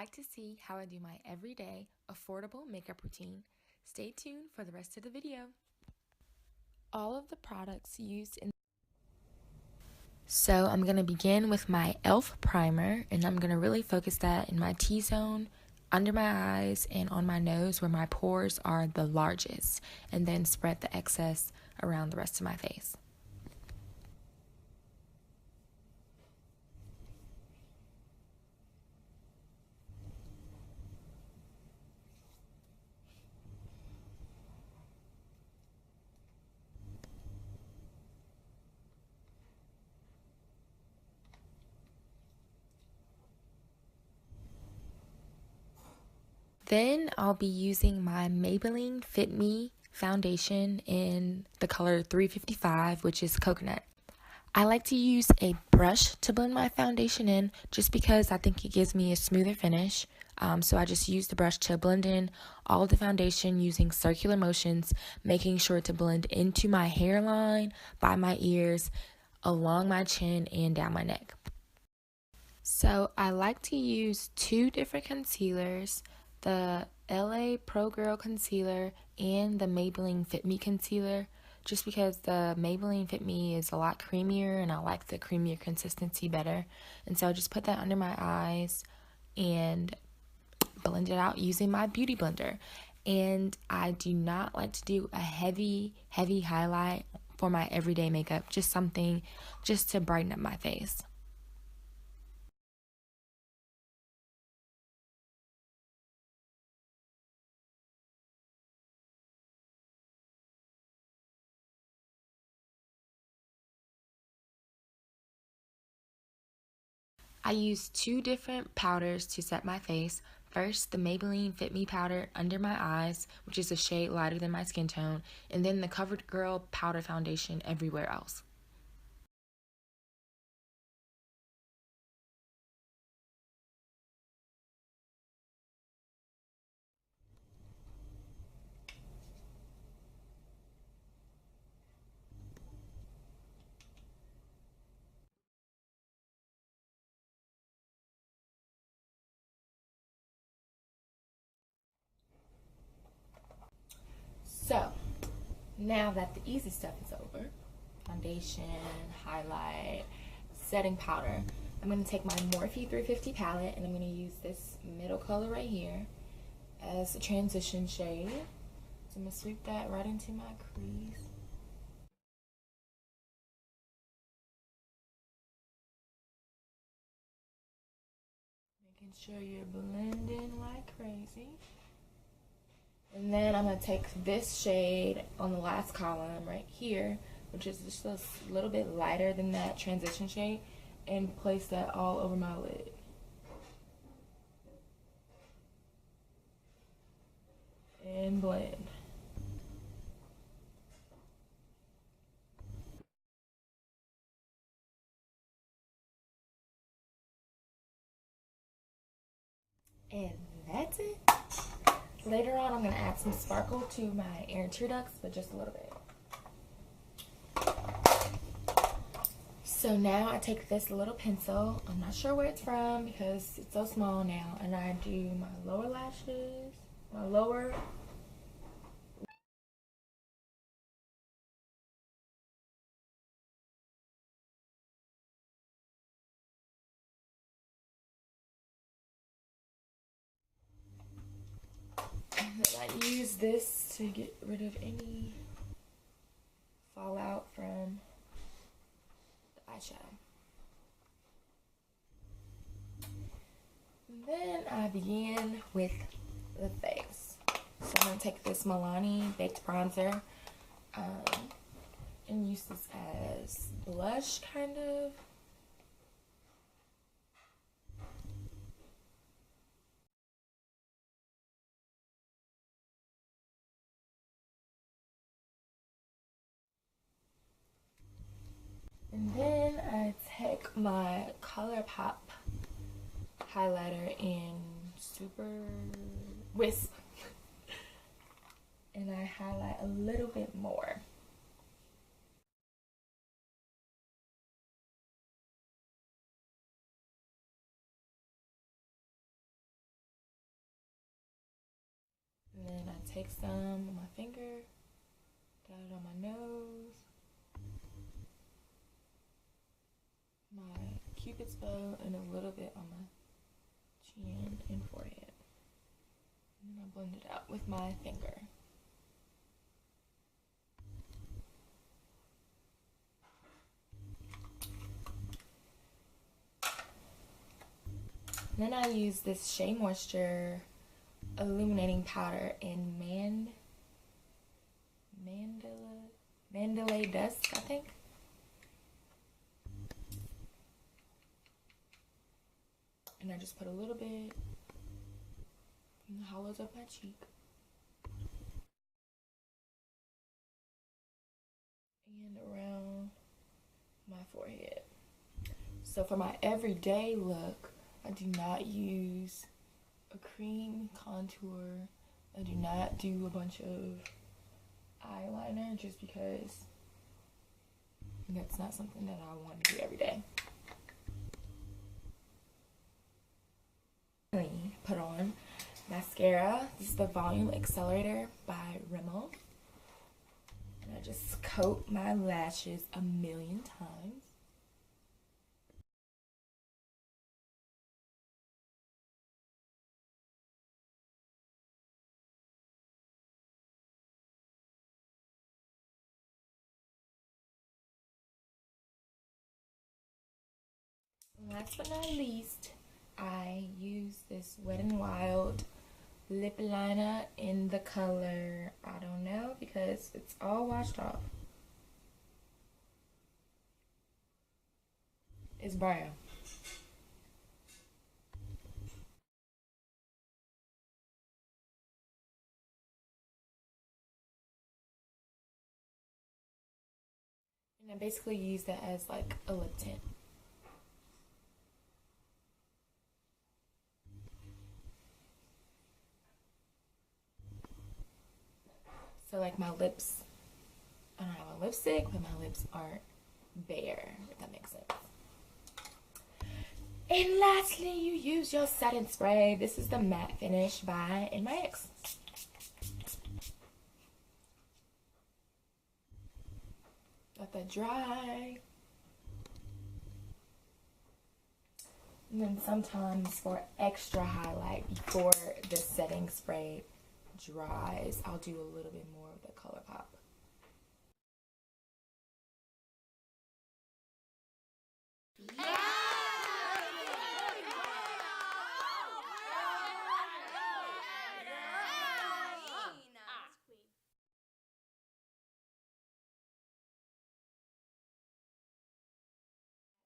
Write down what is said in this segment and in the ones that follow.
like to see how I do my everyday, affordable makeup routine, stay tuned for the rest of the video. All of the products used in So I'm going to begin with my e.l.f. primer, and I'm going to really focus that in my T-zone, under my eyes, and on my nose where my pores are the largest, and then spread the excess around the rest of my face. Then I'll be using my Maybelline Fit Me foundation in the color 355, which is coconut. I like to use a brush to blend my foundation in just because I think it gives me a smoother finish. So I just use the brush to blend in all of the foundation using circular motions, making sure to blend into my hairline, by my ears, along my chin, and down my neck. So I like to use two different concealers, the LA Pro Girl Concealer and the Maybelline Fit Me Concealer, just because the Maybelline Fit Me is a lot creamier and I like the creamier consistency better. And so I just put that under my eyes and blend it out using my beauty blender. And I do not like to do a heavy highlight for my everyday makeup, just something just to brighten up my face. I use two different powders to set my face. First, the Maybelline Fit Me powder under my eyes, which is a shade lighter than my skin tone, and then the CoverGirl powder foundation everywhere else. So, now that the easy stuff is over, foundation, highlight, setting powder, I'm going to take my Morphe 350 palette and I'm going to use this middle color right here as a transition shade. So I'm going to sweep that right into my crease. Making sure you're blending like crazy. And then I'm going to take this shade on the last column right here, which is just a little bit lighter than that transition shade, and place that all over my lid. And blend. And that's it. Later on, I'm going to add some sparkle to my ear and tear ducts, but just a little bit. So now I take this little pencil, I'm not sure where it's from because it's so small now, and I do my lower lashes, my lower. And then I use this to get rid of any fallout from the eyeshadow. And then I begin with the face. So I'm going to take this Milani Baked Bronzer and use this as blush, kind of. And then I take my ColourPop highlighter in Super Wisp and I highlight a little bit more. then I take some on my finger, got it on my nose, my cupid's bow, and a little bit on my chin and forehead. And then I blend it out with my finger. And then I use this Shea Moisture Illuminating Powder in Mandalay Dusk, I think. And I just put a little bit in the hollows of my cheek. And around my forehead. So for my everyday look, I do not use a cream contour. I do not do a bunch of eyeliner just because that's not something that I want to do every day. Put on mascara. This is the Volume Accelerator by Rimmel. And I just coat my lashes a million times. Last but not least, I use this Wet n Wild lip liner in the color, I don't know, because it's all washed off. It's brown. And I basically use that as like a lip tint. So like my lips, I don't have a lipstick, but my lips aren't bare, if that makes sense. And lastly, you use your setting spray. This is the Matte Finish by NYX. Let that dry. And then sometimes for extra highlight before the setting spray dries, I'll do a little bit more of the Color Pop. Yeah.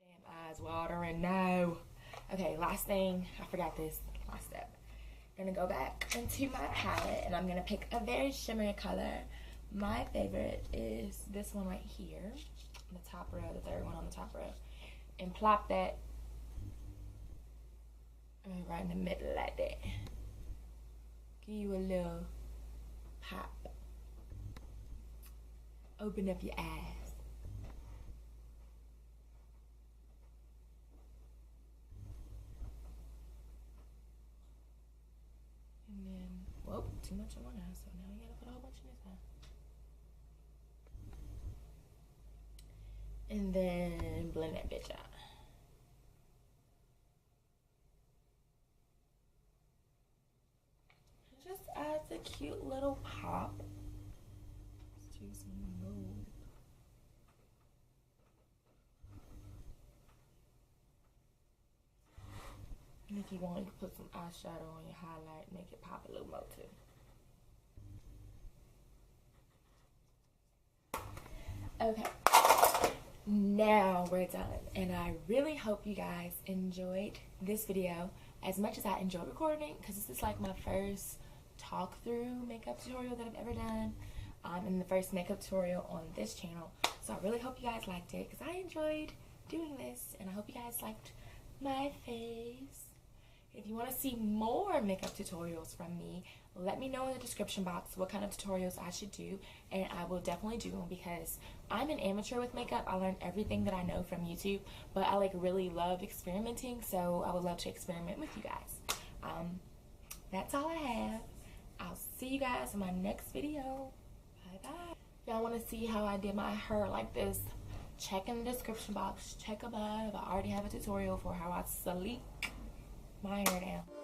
Damn eyes watering, no. Okay, last thing, I forgot this, last step. I'm gonna go back into my palette and I'm gonna pick a very shimmery color. My favorite is this one right here, the top row, the third one on the top row, and plop that right in the middle like that. Give you a little pop. Open up your eyes. And then, whoa, too much on one eye, so now we gotta put a whole bunch in this eye. And then blend that bitch out. It just adds a cute little pop. Let's do some gold. And if you want, you can put some eyeshadow on your highlight, make it pop a little more too. Okay, now we're done. And I really hope you guys enjoyed this video as much as I enjoyed recording, because this is like my first talk through makeup tutorial that I've ever done, and the first makeup tutorial on this channel. So I really hope you guys liked it, because I enjoyed doing this, and I hope you guys liked my face. If you want to see more makeup tutorials from me, let me know in the description box what kind of tutorials I should do, and I will definitely do them, because I'm an amateur with makeup. I learned everything that I know from YouTube, but I like really love experimenting, so I would love to experiment with you guys. That's all I have. I'll see you guys in my next video. Bye bye. If y'all want to see how I did my hair like this, check in the description box, check above. I already have a tutorial for how I sleek my hair down.